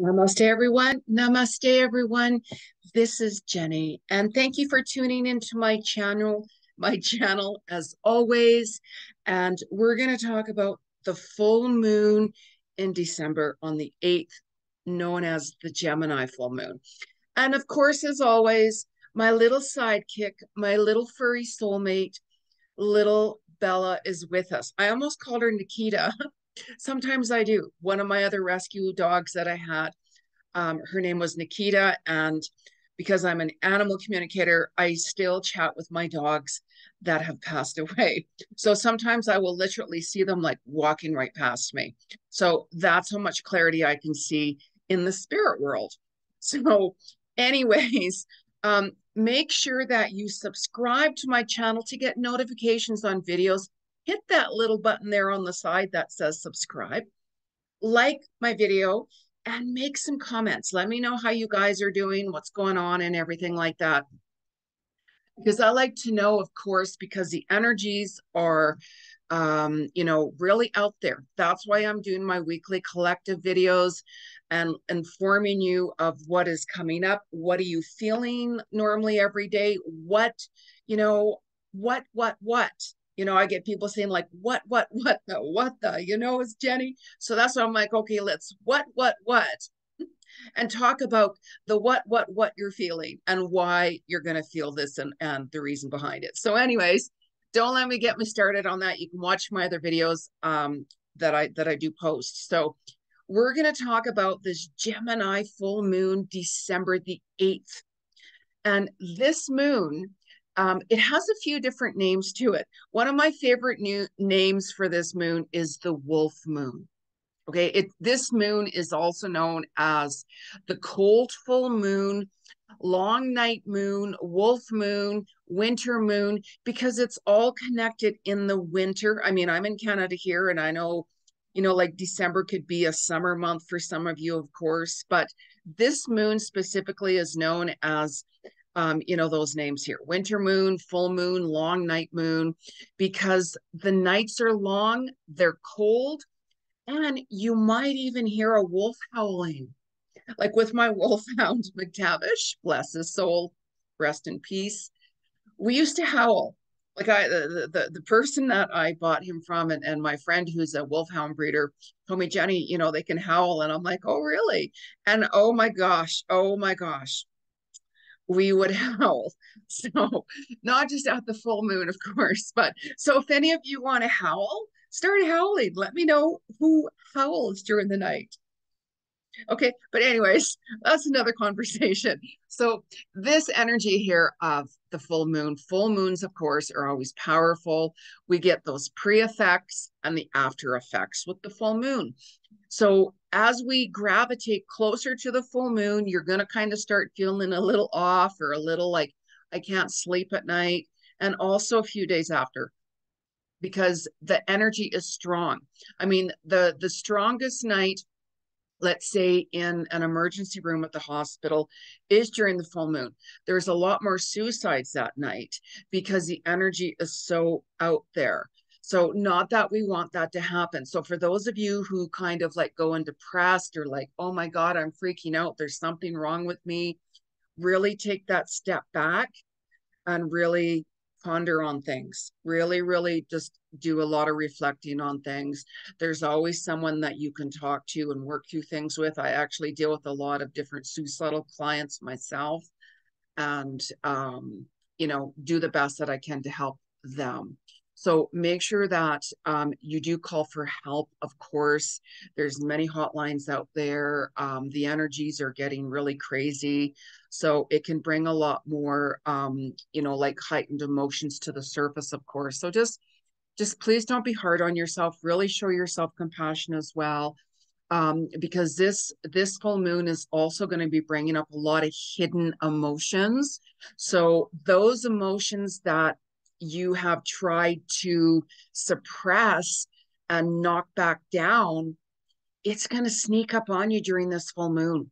Namaste, everyone. Namaste, everyone. This is Jenny, and thank you for tuning into my channel as always. And we're going to talk about the full moon in December on the 8th, known as the Gemini full moon. And of course, as always, my little sidekick, my little furry soulmate, little Bella is with us. I almost called her Nikita. Sometimes I do. One of my other rescue dogs that I had, her name was Nikita. And because I'm an animal communicator, I still chat with my dogs that have passed away. So sometimes I will literally see them like walking right past me. So that's how much clarity I can see in the spirit world. So, anyways, make sure that you subscribe to my channel to get notifications on videos. Hit that little button there on the side that says subscribe, like my video, and make some comments. Let me know how you guys are doing, what's going on, and everything like that. Because I like to know, of course, because the energies are, really out there. That's why I'm doing my weekly collective videos and informing you of what is coming up. What are you feeling normally every day? What, you know, what? I get people saying like, it's Jenny. So that's why I'm like, okay, let's what? And talk about the what you're feeling and why you're going to feel this and the reason behind it. So anyways, don't let me get me started on that. You can watch my other videos that I do post. So we're going to talk about this Gemini full moon, December the 8th. And this moon, it has a few different names to it. One of my favorite new names for this moon is the wolf moon. Okay, this moon is also known as the cold full moon, long night moon, wolf moon, winter moon, because it's all connected in the winter. I mean, I'm in Canada here, and I know, like December could be a summer month for some of you, of course, but this moon specifically is known as those names here: winter moon, full moon, long night moon, because the nights are long, they're cold, and you might even hear a wolf howling, like with my wolfhound, McTavish, bless his soul, rest in peace. We used to howl. Like the person that I bought him from, and my friend who's a wolfhound breeder told me, Jenny, they can howl. And I'm like, oh, really? And oh my gosh, we would howl. So not just at the full moon, of course, but so if any of you want to howl, start howling. Let me know who howls during the night. Okay, but anyways, that's another conversation. So this energy here of the full moons, of course, are always powerful. We get those pre-effects and the after effects with the full moon. So as we gravitate closer to the full moon, you're going to kind of start feeling a little off or a little like, I can't sleep at night. And also a few days after, because the energy is strong. I mean, the strongest night, let's say in an emergency room at the hospital, is during the full moon. There's a lot more suicides that night because the energy is so out there. So not that we want that to happen. So for those of you who kind of like go in depressed or like, oh my God, I'm freaking out, there's something wrong with me, really take that step back and really ponder on things. Really just do a lot of reflecting on things. There's always someone that you can talk to and work through things with. I actually deal with a lot of different suicidal clients myself, and do the best that I can to help them. So make sure that you do call for help. Of course, there's many hotlines out there. The energies are getting really crazy. So it can bring a lot more, like heightened emotions to the surface, of course. So just please don't be hard on yourself. Really show yourself compassion as well. Because this full moon is also going to be bringing up a lot of hidden emotions. So those emotions that you have tried to suppress and knock back down, it's going to sneak up on you during this full moon.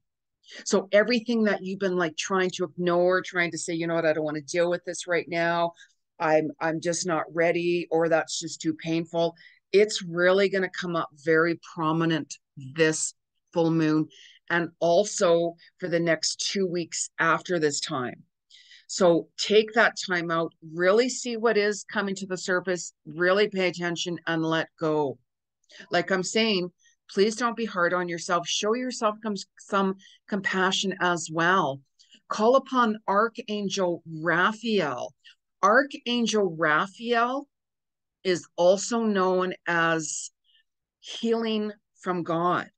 So everything that you've been like trying to ignore, trying to say, you know what, I don't want to deal with this right now. I'm just not ready, or that's just too painful. It's really going to come up very prominent this full moon. and also for the next 2 weeks after this time. So take that time out, really see what is coming to the surface, really pay attention and let go. Like I'm saying, please don't be hard on yourself. Show yourself some compassion as well. Call upon Archangel Raphael. Archangel Raphael is also known as healing from God.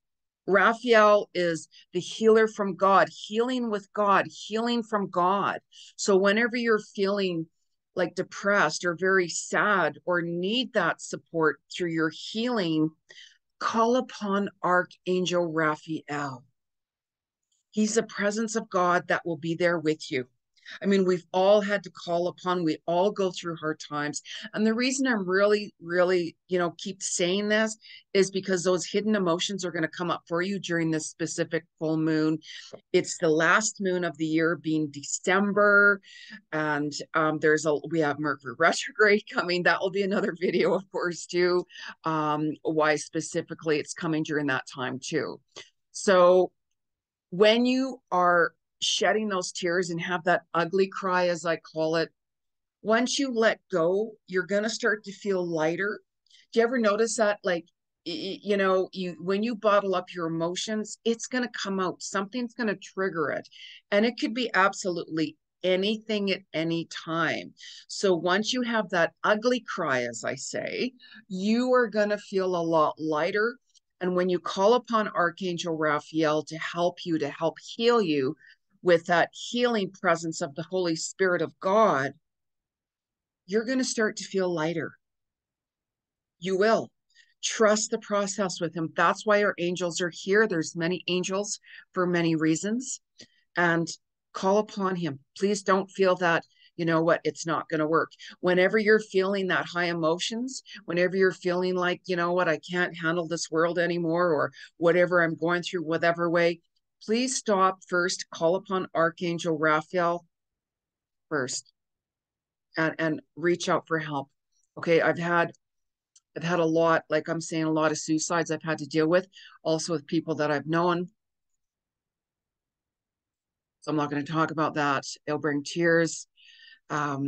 Raphael is the healer from God, healing with God, healing from God. So whenever you're feeling like depressed or very sad or need that support through your healing, call upon Archangel Raphael. He's the presence of God that will be there with you. I mean, we've all had to call upon, we all go through hard times. And the reason I'm really, really, keep saying this is because those hidden emotions are going to come up for you during this specific full moon. It's the last moon of the year, being December. And we have Mercury retrograde coming. That will be another video, of course, too. Why specifically it's coming during that time too. So when you are shedding those tears and have that ugly cry, as I call it, once you let go, you're going to start to feel lighter. Do you ever notice that? Like, when you bottle up your emotions, it's going to come out. Something's going to trigger it. And it could be absolutely anything at any time. So once you have that ugly cry, as I say, you are going to feel a lot lighter. And when you call upon Archangel Raphael to help heal you with that healing presence of the Holy Spirit of God, you're going to start to feel lighter. You will. Trust the process with him. That's why our angels are here. There's many angels for many reasons. And call upon him. Please don't feel that, it's not going to work. Whenever you're feeling that high emotions, whenever you're feeling like, I can't handle this world anymore, or whatever I'm going through, whatever way, please stop first, call upon Archangel Raphael first, and reach out for help. Okay, I've had a lot, like I'm saying, a lot of suicides I've had to deal with, also with people that I've known. So I'm not going to talk about that. It'll bring tears.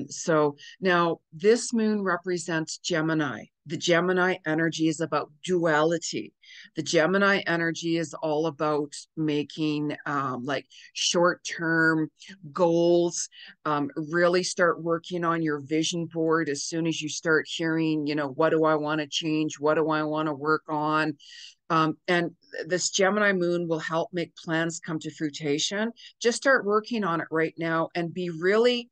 So now this moon represents Gemini. The Gemini energy is about duality. The Gemini energy is all about making like short-term goals. Really start working on your vision board as soon as you start hearing, what do I want to change? What do I want to work on? And this Gemini moon will help make plans come to fruition. Just start working on it right now and be really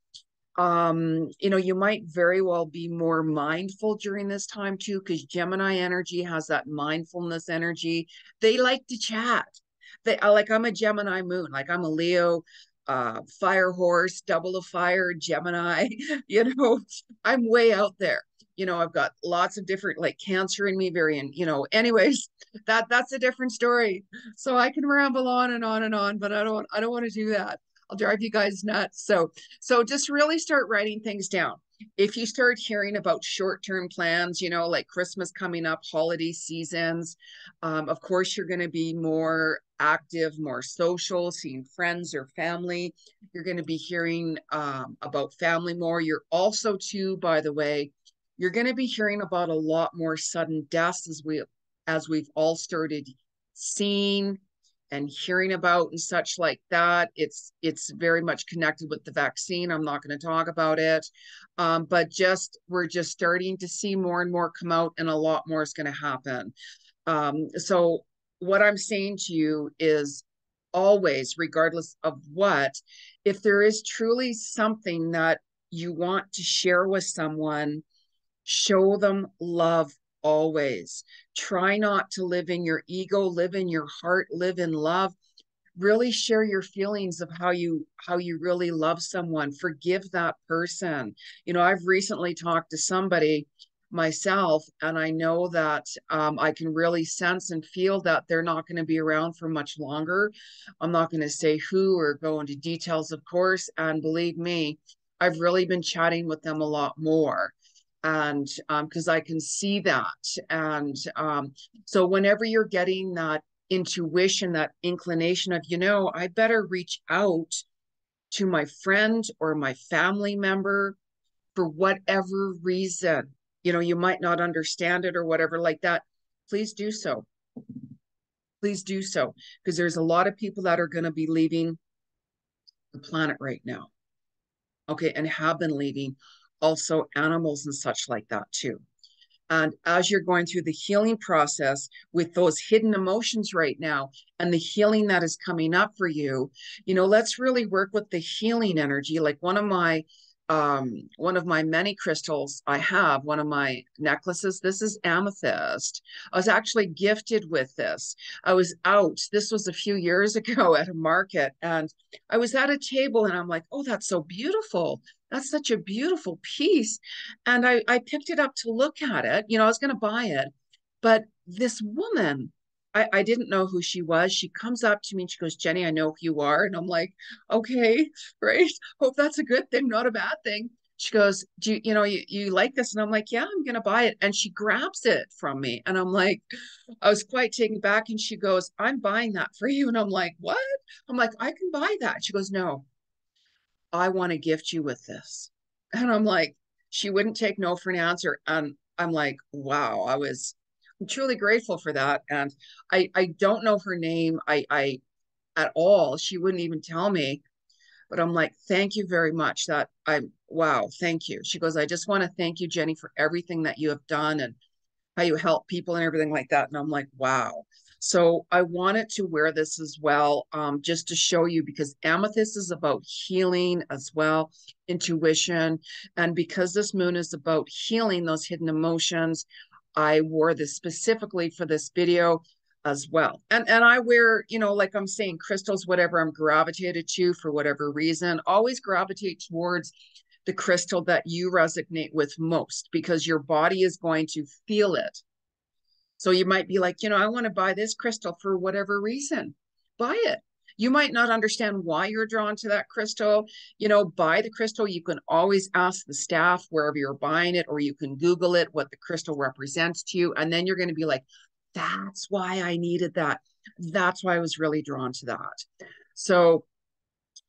you might very well be more mindful during this time too, because Gemini energy has that mindfulness energy. They like to chat. I'm a Gemini moon, like I'm a Leo, fire horse, double of fire, Gemini, I'm way out there. I've got lots of different, like, Cancer in me, anyways, that's a different story. So I can ramble on and on and on, but I don't want to do that. I'll drive you guys nuts. So just really start writing things down. If you start hearing about short-term plans, like Christmas coming up, holiday seasons, of course, you're going to be more active, more social, seeing friends or family. You're going to be hearing about family more. You're also, too, by the way, you're going to be hearing about a lot more sudden deaths as we've all started seeing and hearing about and such like that. It's very much connected with the vaccine. I'm not going to talk about it, but we're just starting to see more and more come out, and a lot more is going to happen. So what I'm saying to you is, always, regardless of what, if there is truly something that you want to share with someone, show them love always. Try not to live in your ego, live in your heart, live in love. Really share your feelings of how you really love someone. Forgive that person. I've recently talked to somebody myself, and I know that I can really sense and feel that they're not going to be around for much longer. I'm not going to say who or go into details, of course, and believe me, I've really been chatting with them a lot more, and because I can see that. And so whenever you're getting that intuition, that inclination of, I better reach out to my friend or my family member for whatever reason. You might not understand it or whatever like that. Please do so. Please do so, because there's a lot of people that are going to be leaving the planet right now. Okay, and have been leaving, also animals and such like that too. And as you're going through the healing process with those hidden emotions right now and the healing that is coming up for you, let's really work with the healing energy. Like one of my many crystals I have, one of my necklaces, this is amethyst. I was actually gifted with this. I was out, this was a few years ago at a market, and I was at a table and I'm like, oh, that's so beautiful. That's such a beautiful piece. And I picked it up to look at it. I was going to buy it. But this woman, I didn't know who she was. She comes up to me and she goes, Jeni, I know who you are. And I'm like, okay, right. Hope that's a good thing, not a bad thing. She goes, you like this? And I'm like, yeah, I'm going to buy it. And she grabs it from me. And I'm like, I was quite taken back. And she goes, I'm buying that for you. And I'm like, what? I'm like, I can buy that. She goes, no, I want to gift you with this. And I'm like, she wouldn't take no for an answer. And I'm like, wow, I'm truly grateful for that. And I don't know her name. I at all. She wouldn't even tell me. But I'm like, thank you very much. Wow, thank you. She goes, I just want to thank you, Jeni, for everything that you have done and how you help people and everything like that. And I'm like, wow. So I wanted to wear this as well, just to show you, because amethyst is about healing as well, intuition. And because this moon is about healing those hidden emotions, I wore this specifically for this video as well. And I wear, like I'm saying, crystals, whatever I'm gravitated to for whatever reason, always gravitate towards the crystal that you resonate with most, because your body is going to feel it. So you might be like, I want to buy this crystal for whatever reason. Buy it. You might not understand why you're drawn to that crystal. Buy the crystal. You can always ask the staff wherever you're buying it, or you can Google it, what the crystal represents to you. And then you're going to be like, that's why I needed that. That's why I was really drawn to that. So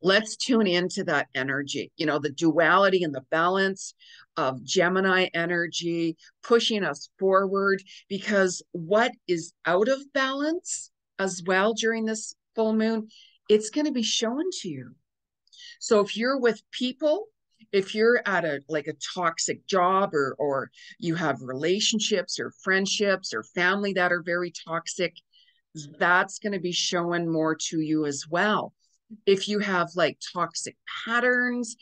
let's tune into that energy, the duality and the balance of Gemini energy pushing us forward, because what is out of balance as well during this full moon, it's going to be shown to you. So if you're with people, if you're at a toxic job, or you have relationships or friendships or family that are very toxic, that's going to be showing more to you as well. If you have toxic patterns,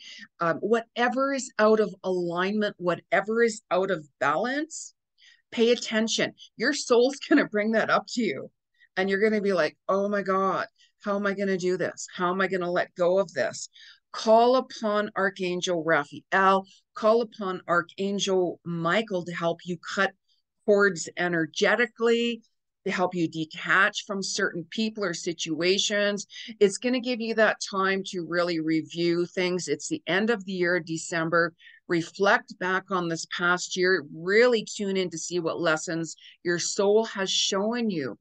whatever is out of alignment, whatever is out of balance, pay attention. Your soul's going to bring that up to you. And you're going to be like, oh my God, how am I going to do this? How am I going to let go of this? Call upon Archangel Raphael, call upon Archangel Michael to help you cut cords energetically, to help you detach from certain people or situations. It's going to give you that time to really review things. It's the end of the year, December. Reflect back on this past year. Really tune in to see what lessons your soul has shown you.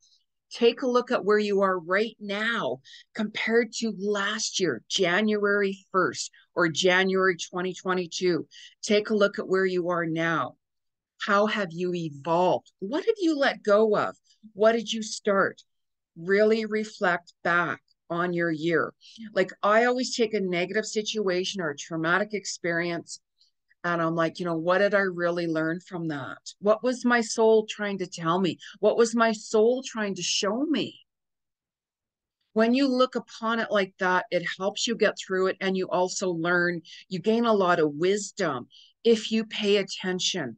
Take a look at where you are right now compared to last year, January 1st or January 2022. Take a look at where you are now. How have you evolved? What have you let go of? What did you start? Really reflect back on your year. Like, I always take a negative situation or a traumatic experience, and I'm like, what did I really learn from that? What was my soul trying to tell me? What was my soul trying to show me? When you look upon it like that, it helps you get through it. And you also learn, you gain a lot of wisdom if you pay attention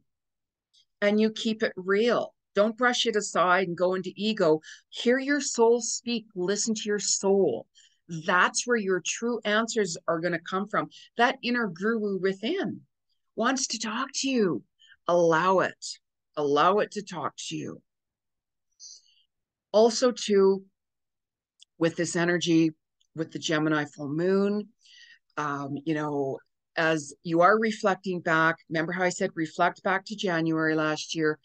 and you keep it real. Don't brush it aside and go into ego. Hear your soul speak. Listen to your soul. That's where your true answers are going to come from. That inner guru within wants to talk to you. Allow it. Allow it to talk to you. Also, too, with this energy, with the Gemini full moon, as you are reflecting back, remember how I said reflect back to January last year,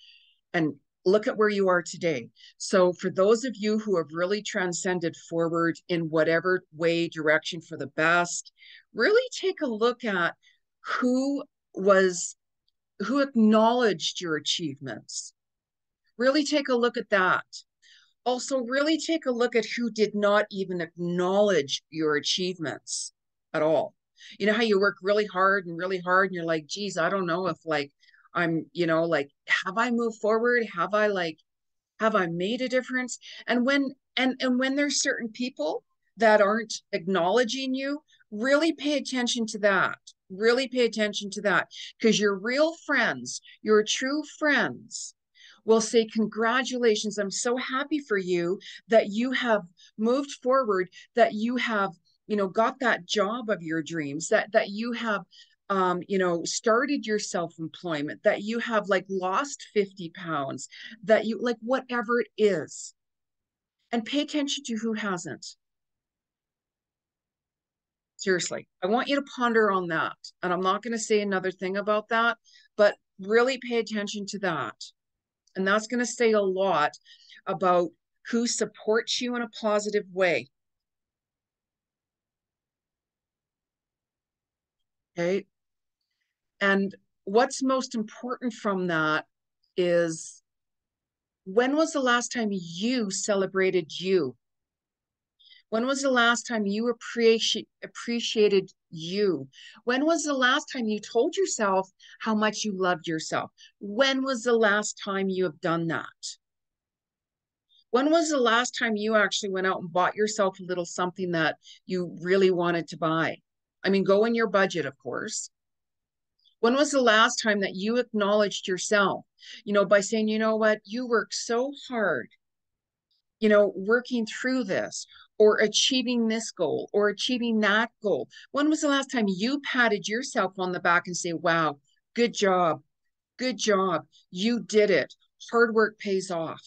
and look at where you are today. So for those of you who have really transcended forward in whatever way, direction for the best, really take a look at who was, who acknowledged your achievements. Really take a look at that. Also, really take a look at who did not even acknowledge your achievements at all. You know how you work really hard, and you're like, geez, I don't know if like I'm, like, have I moved forward? Have I made a difference? And when there's certain people that aren't acknowledging you, really pay attention to that. Really pay attention to that, because your real friends, your true friends, will say, congratulations, I'm so happy for you that you have moved forward, that you have, got that job of your dreams, that you have started your self-employment, that you have like lost 50 pounds, that you like whatever it is. And pay attention to who hasn't. Seriously, I want you to ponder on that. And I'm not going to say another thing about that, but really pay attention to that. And that's going to say a lot about who supports you in a positive way. Okay. And what's most important from that is, when was the last time you celebrated you? When was the last time you appreciated you? When was the last time you told yourself how much you loved yourself? When was the last time you have done that? When was the last time you actually went out and bought yourself a little something that you really wanted to buy? I mean, go in your budget, of course. When was the last time that you acknowledged yourself, by saying, you know what, you worked so hard, working through this, or achieving this goal or achieving that goal? When was the last time you patted yourself on the back and say, wow, good job, you did it. Hard work pays off.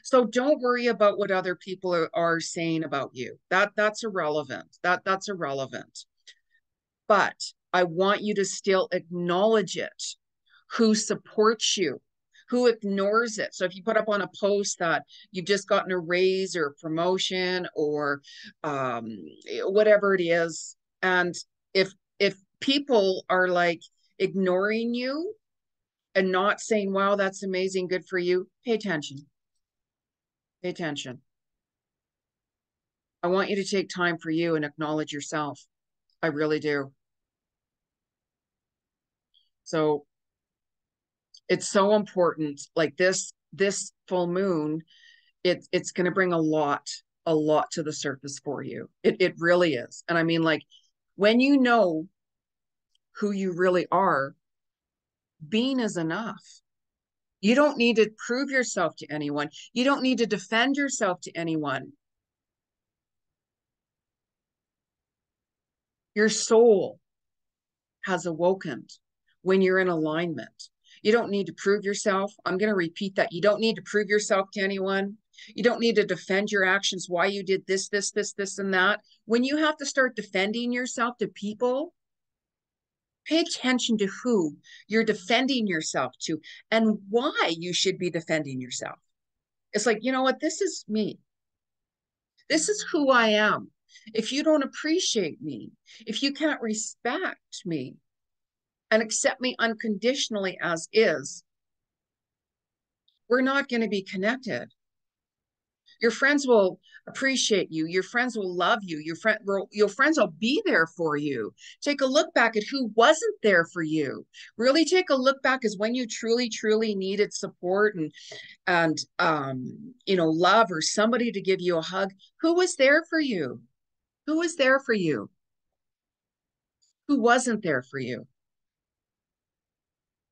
So don't worry about what other people are saying about you. That's irrelevant. That's irrelevant. But I want you to still acknowledge it. Who supports you? Who ignores it? So if you put up on a post that you've just gotten a raise or a promotion or whatever it is, and if people are like ignoring you and not saying, wow, that's amazing, good for you, pay attention. Pay attention. I want you to take time for you and acknowledge yourself. I really do. So it's so important. Like this full moon, it's going to bring a lot to the surface for you. It really is. And I mean, like, when you know who you really are, being is enough. You don't need to prove yourself to anyone. You don't need to defend yourself to anyone. Your soul has awoken when you're in alignment. You don't need to prove yourself. I'm going to repeat that. You don't need to prove yourself to anyone. You don't need to defend your actions, why you did this, and that. When you have to start defending yourself to people, pay attention to who you're defending yourself to and why you should be defending yourself. It's like, you know what? This is me. This is who I am. If you don't appreciate me, if you can't respect me and accept me unconditionally as is, we're not going to be connected. Your friends will appreciate you. Your friends will love you. Your friends will be there for you. Take a look back at who wasn't there for you. Really take a look back as when you truly, truly needed support and love, or somebody to give you a hug. Who was there for you? Who was there for you? Who wasn't there for you?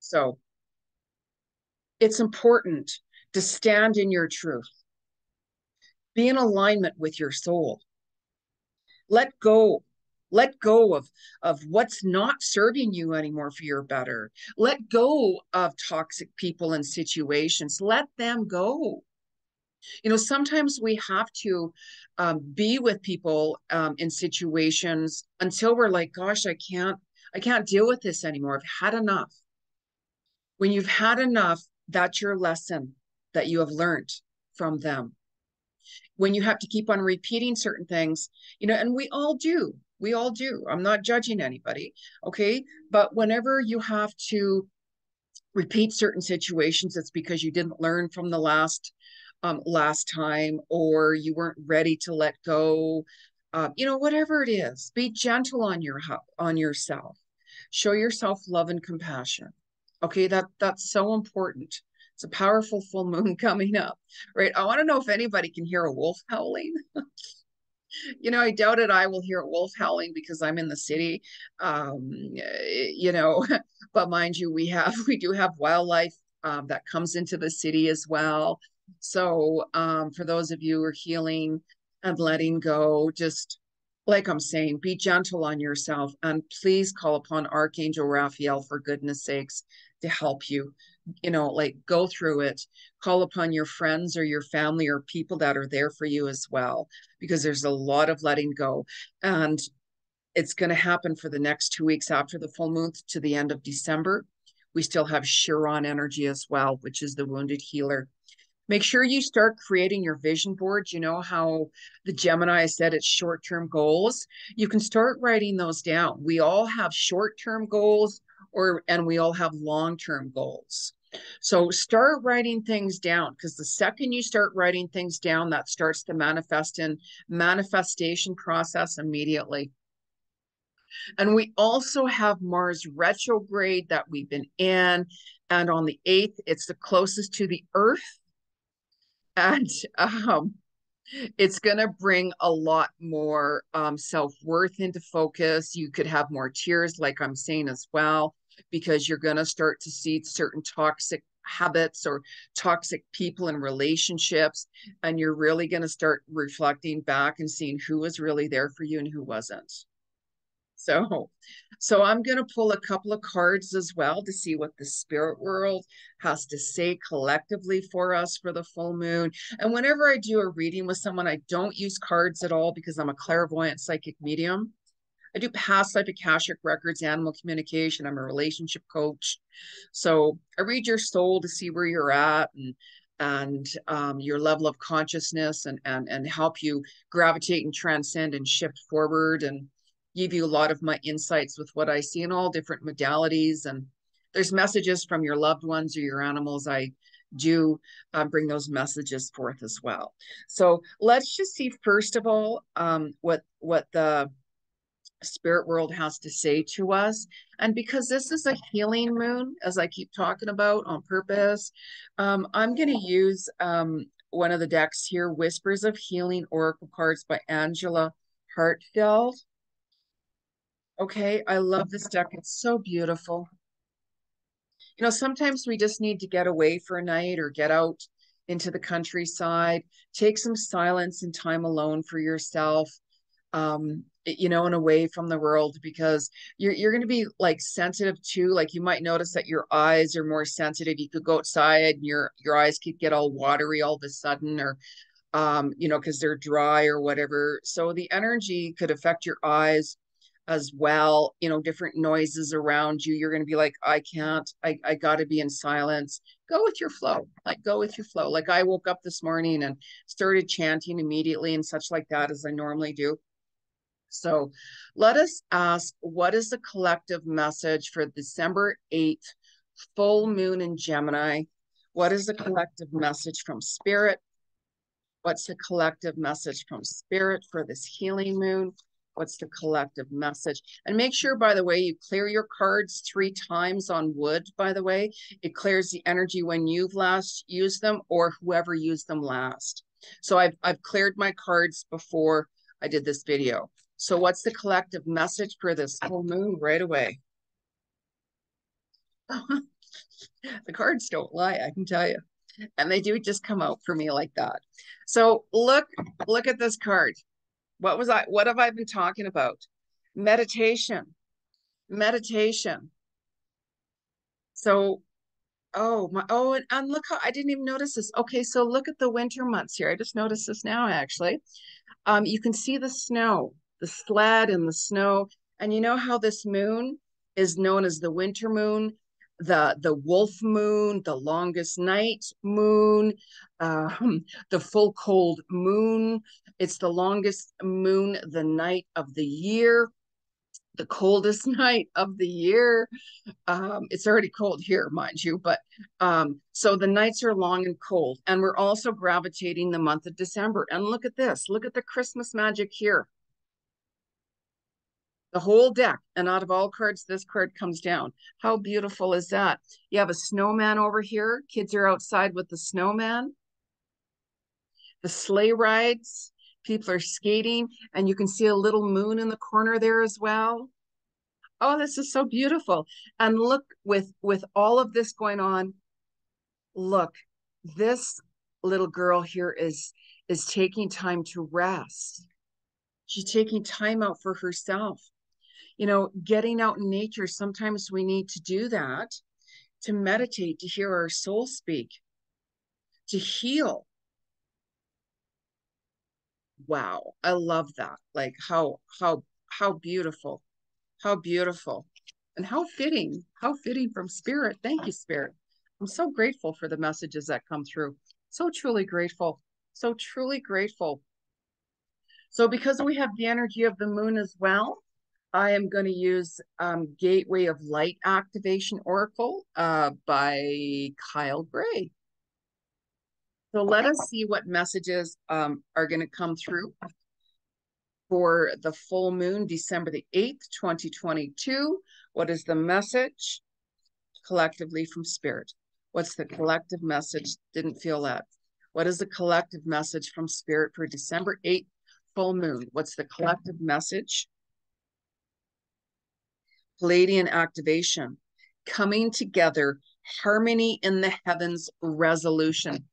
So it's important to stand in your truth. Be in alignment with your soul. Let go. Let go of what's not serving you anymore for your better. Let go of toxic people and situations. Let them go. Sometimes we have to be with people in situations until we're like, gosh, I can't deal with this anymore. I've had enough. When you've had enough, That's your lesson that you have learned from them. When you have to keep on repeating certain things, and we all do. I'm not judging anybody, okay? But whenever you have to repeat certain situations, it's because you didn't learn from the last time, or you weren't ready to let go. Whatever it is, be gentle on yourself. Show yourself love and compassion. Okay, that's so important. It's a powerful full moon coming up, right? I want to know if anybody can hear a wolf howling. I doubt it. I will hear a wolf howling because I'm in the city. You know, but mind you, we do have wildlife that comes into the city as well. So for those of you who are healing and letting go, just like I'm saying, be gentle on yourself and please call upon Archangel Raphael for goodness sakes to help you. Like go through it, call upon your friends or your family or people that are there for you as well, because there's a lot of letting go. And it's going to happen for the next 2 weeks after the full moon to the end of December. We still have Chiron energy as well, which is the wounded healer. Make sure you start creating your vision board. You know how the Gemini said it's short-term goals? You can start writing those down. We all have short-term goals and we all have long-term goals. So start writing things down, because the second you start writing things down, that starts the manifestation process immediately. And we also have Mars retrograde that we've been in. And on the 8th, it's the closest to the Earth. And it's going to bring a lot more self-worth into focus. You could have more tears, like I'm saying as well, because you're going to start to see certain toxic habits or toxic people and relationships. And you're really going to start reflecting back and seeing who was really there for you and who wasn't. So I'm going to pull a couple of cards as well to see what the spirit world has to say collectively for us for the full moon. And whenever I do a reading with someone, I don't use cards at all because I'm a clairvoyant psychic medium. I do past life Akashic records, animal communication. I'm a relationship coach. So I read your soul to see where you're at and your level of consciousness and help you gravitate and transcend and shift forward and give you a lot of my insights with what I see in all different modalities. And there's messages from your loved ones or your animals. I do bring those messages forth as well. So let's just see, first of all, what the spirit world has to say to us. And because this is a healing moon, as I keep talking about on purpose, I'm going to use one of the decks here, Whispers of Healing Oracle cards by Angela Hartfield. Okay, I love this deck. It's so beautiful. Sometimes we just need to get away for a night or get out into the countryside, take some silence and time alone for yourself, and away from the world, because you're going to be like sensitive too. Like you might notice that your eyes are more sensitive. You could go outside and your eyes could get all watery all of a sudden, or because they're dry or whatever. So the energy could affect your eyes as well. Different noises around you, you're going to be like, I got to be in silence. Go with your flow. Like go with your flow. Like I woke up this morning and started chanting immediately and such like that, as I normally do. So let us ask, what is the collective message for December 8th, full moon in Gemini? What is the collective message from spirit? What's the collective message from spirit for this healing moon? What's the collective message? And make sure, by the way, you clear your cards 3 times on wood, by the way. It clears the energy when you've last used them or whoever used them last. So I've cleared my cards before I did this video. So what's the collective message for this full moon right away? The cards don't lie, I can tell you. And they do just come out for me like that. So look at this card. What have I been talking about? Meditation. So, and look how I didn't even notice this. Okay, so look at the winter months here. I just noticed this now, actually. You can see the snow, the sled and the snow. And you know how this moon is known as the winter moon? the wolf moon, the longest night moon, the full cold moon. It's the longest moon, the night of the year, the coldest night of the year. It's already cold here, mind you, but so the nights are long and cold. And we're also gravitating the month of December. And look at this. Look at the Christmas magic here. The whole deck. And out of all cards, this card comes down. How beautiful is that? You have a snowman over here. Kids are outside with the snowman. The sleigh rides. People are skating. And you can see a little moon in the corner there as well. Oh, this is so beautiful. And look, with all of this going on, look, this little girl here is taking time to rest. She's taking time out for herself. You know, getting out in nature, sometimes we need to do that, to meditate, to hear our soul speak, to heal. Wow, I love that. Like how beautiful. How beautiful. And how fitting from Spirit. Thank you, Spirit. I'm so grateful for the messages that come through. So truly grateful. So truly grateful. So because we have the energy of the moon as well, I am going to use Gateway of Light Activation Oracle by Kyle Gray. So let us see what messages are going to come through for the full moon, December the 8th, 2022. What is the message collectively from Spirit? What's the collective message? Didn't feel that. What is the collective message from Spirit for December 8th, full moon? What's the collective message? Palladian activation, coming together, harmony in the heavens, resolution.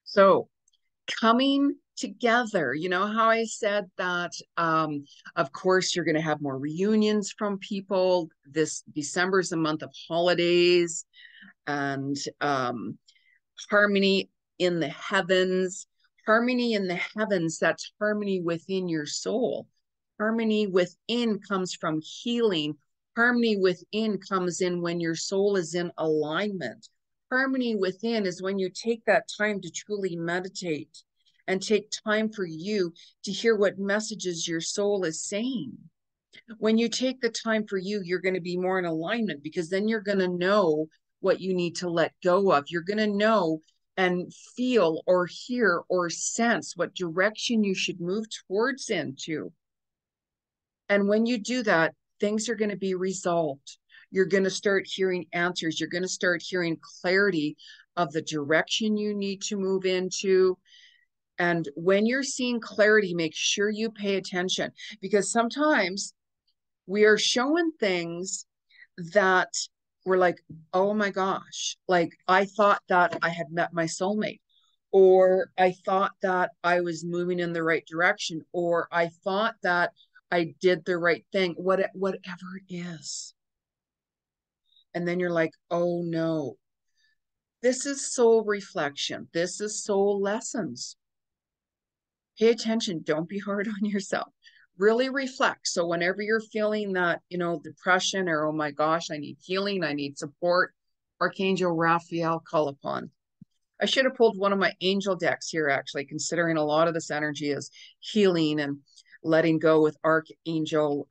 So coming together, you know how I said that, of course, you're going to have more reunions from people. This December is a month of holidays and harmony in the heavens. Harmony in the heavens, that's harmony within your soul. Harmony within comes from healing. Harmony within comes in when your soul is in alignment. Harmony within is when you take that time to truly meditate and take time for you to hear what messages your soul is saying. When you take the time for you, you're going to be more in alignment, because then you're going to know what you need to let go of. You're going to know and feel or hear or sense what direction you should move towards into. And when you do that, things are going to be resolved. You're going to start hearing answers. You're going to start hearing clarity of the direction you need to move into. And when you're seeing clarity, make sure you pay attention, because sometimes we are showing things that we're like, oh my gosh, like I thought that I had met my soulmate, or I thought that I was moving in the right direction, or I thought that I did the right thing, whatever it is. And then you're like, oh no, this is soul reflection. This is soul lessons. Pay attention. Don't be hard on yourself. Really reflect. So whenever you're feeling that, you know, depression, or, oh my gosh, I need healing, I need support, Archangel Raphael, call upon. I should have pulled one of my angel decks here, actually, considering a lot of this energy is healing and letting go with Archangel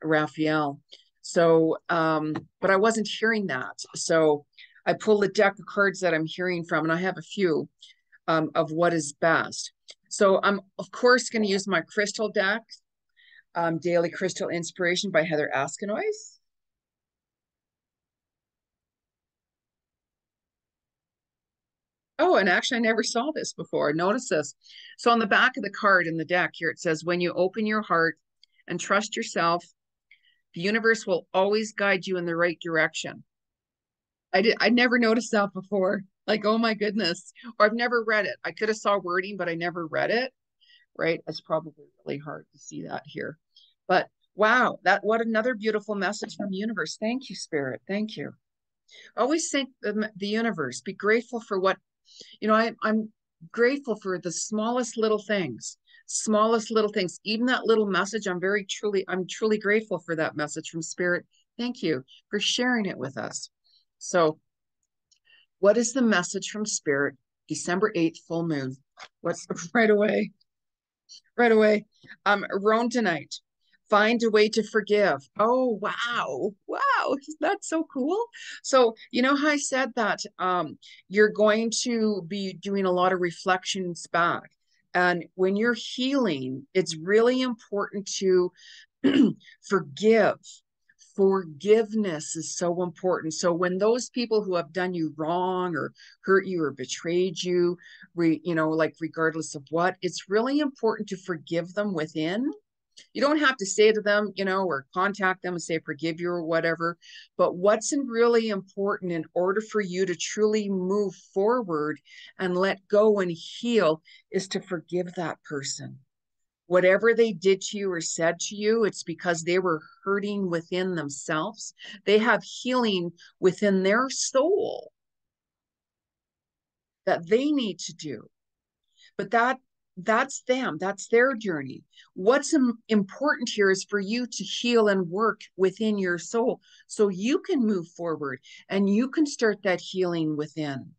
Raphael. So, but I wasn't hearing that. So I pulled a deck of cards that I'm hearing from, and I have a few of what is best. So I'm, of course, going to use my crystal deck, Daily Crystal Inspiration by Heather Askinois. Oh, and actually, I never saw this before. Notice this. So on the back of the card in the deck here, it says, when you open your heart and trust yourself, the universe will always guide you in the right direction. I never noticed that before. Like, oh my goodness. Or I've never read it. I could have saw wording, but I never read it. Right? It's probably really hard to see that here. But wow, what another beautiful message from the universe. Thank you, Spirit. Thank you. Always thank the universe. Be grateful for what, you know, I'm grateful for the smallest little things. smallest little things, even that little message. I'm truly grateful for that message from Spirit. Thank you for sharing it with us. So, what is the message from Spirit? December 8th, full moon. What's right away? Right away. Roan tonight. Find a way to forgive. Oh, wow. Wow. That's so cool. So, you know how I said that you're going to be doing a lot of reflections back. And when you're healing, it's really important to forgive. Forgiveness is so important. So when those people who have done you wrong or hurt you or betrayed you, like regardless of what, it's really important to forgive them within. You don't have to say to them, or contact them and say, forgive you or whatever. But what's really important in order for you to truly move forward and let go and heal is to forgive that person. Whatever they did to you or said to you, it's because they were hurting within themselves. They have healing within their soul that they need to do. But that's them. That's their journey. What's important here is for you to heal and work within your soul so you can move forward and you can start that healing within.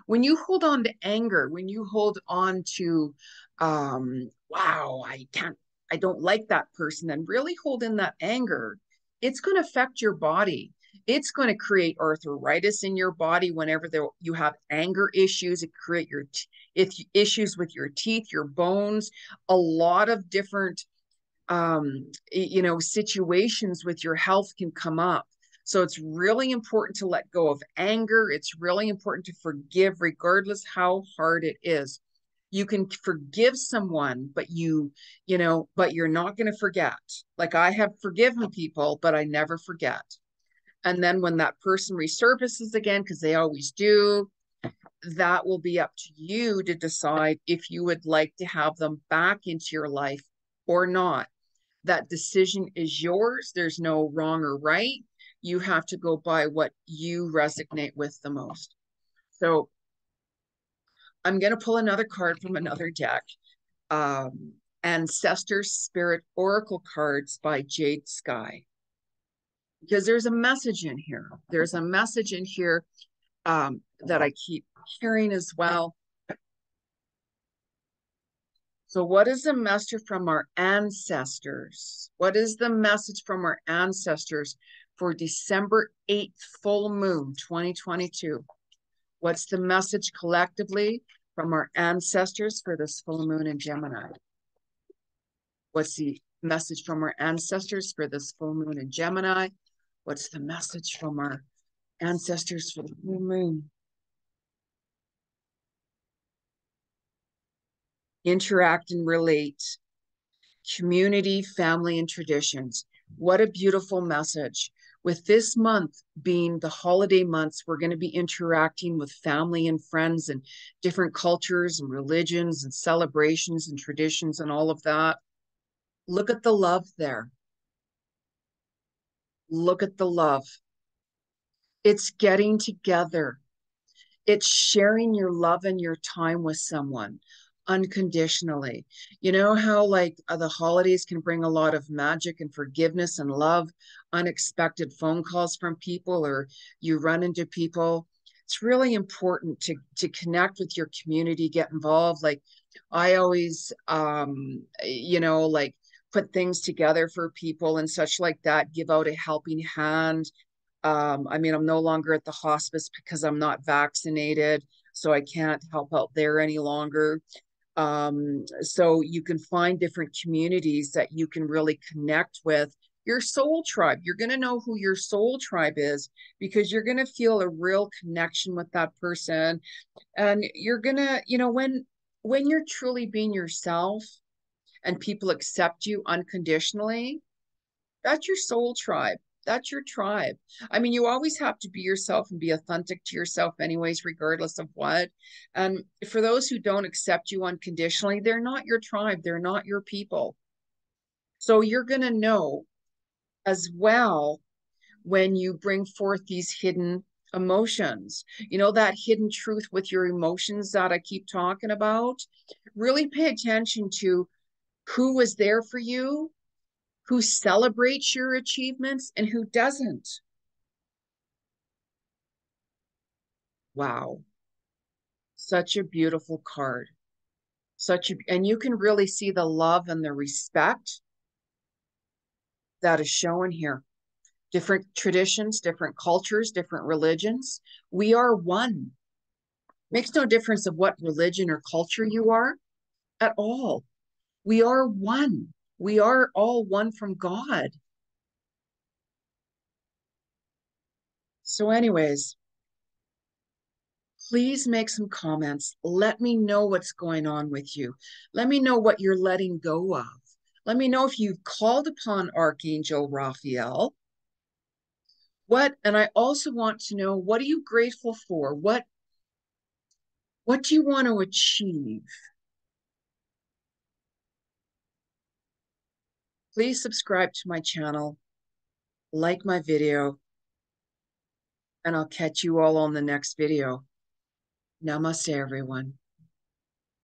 When you hold on to anger, when you hold on to, wow, I don't like that person, and really hold in that anger, it's going to affect your body. It's going to create arthritis in your body whenever you have anger issues. It create issues with your teeth, your bones, a lot of different, situations with your health can come up. So it's really important to let go of anger. It's really important to forgive, regardless how hard it is. You can forgive someone, but but you're not going to forget. Like I have forgiven people, but I never forget. And then when that person resurfaces again, because they always do, that will be up to you to decide if you would like to have them back into your life or not. That decision is yours. There's no wrong or right. You have to go by what you resonate with the most. So I'm going to pull another card from another deck. Ancestor Spirit Oracle cards by Jade Sky. Because there's a message in here. There's a message in here that I keep hearing as well. So what is the message from our ancestors? What is the message from our ancestors for December 8th, full moon, 2022? What's the message collectively from our ancestors for this full moon in Gemini? What's the message from our ancestors for this full moon in Gemini? What's the message from our ancestors for the full moon? Interact and relate. Community, family, and traditions. What a beautiful message. With this month being the holiday months, we're going to be interacting with family and friends and different cultures and religions and celebrations and traditions and all of that. Look at the love there. Look at the love. It's getting together. It's sharing your love and your time with someone unconditionally. You know how like the holidays can bring a lot of magic and forgiveness and love, unexpected phone calls from people, or you run into people. It's really important to connect with your community, get involved. Like I always like put things together for people and such like that, give out a helping hand. I'm no longer at the hospice because I'm not vaccinated, so I can't help out there any longer. So you can find different communities that you can really connect with your soul tribe. You're going to know who your soul tribe is because you're going to feel a real connection with that person. And you're going to, when you're truly being yourself and people accept you unconditionally, that's your soul tribe. That's your tribe. I mean, you always have to be yourself and be authentic to yourself anyways, regardless of what. And for those who don't accept you unconditionally, they're not your tribe. They're not your people. So you're going to know as well when you bring forth these hidden emotions, that hidden truth with your emotions that I keep talking about. Really pay attention to Who was there for you, who celebrates your achievements, and who doesn't. Wow. Such a beautiful card. And you can really see the love and the respect that is shown here. Different traditions, different cultures, different religions. We are one. Makes no difference of what religion or culture you are at all. We are one. We are all one from God. So, anyways, please make some comments. Let me know what's going on with you. Let me know what you're letting go of. Let me know if you've called upon Archangel Raphael. And I also want to know, what are you grateful for? What do you want to achieve? Please subscribe to my channel, like my video, and I'll catch you all on the next video. Namaste, everyone.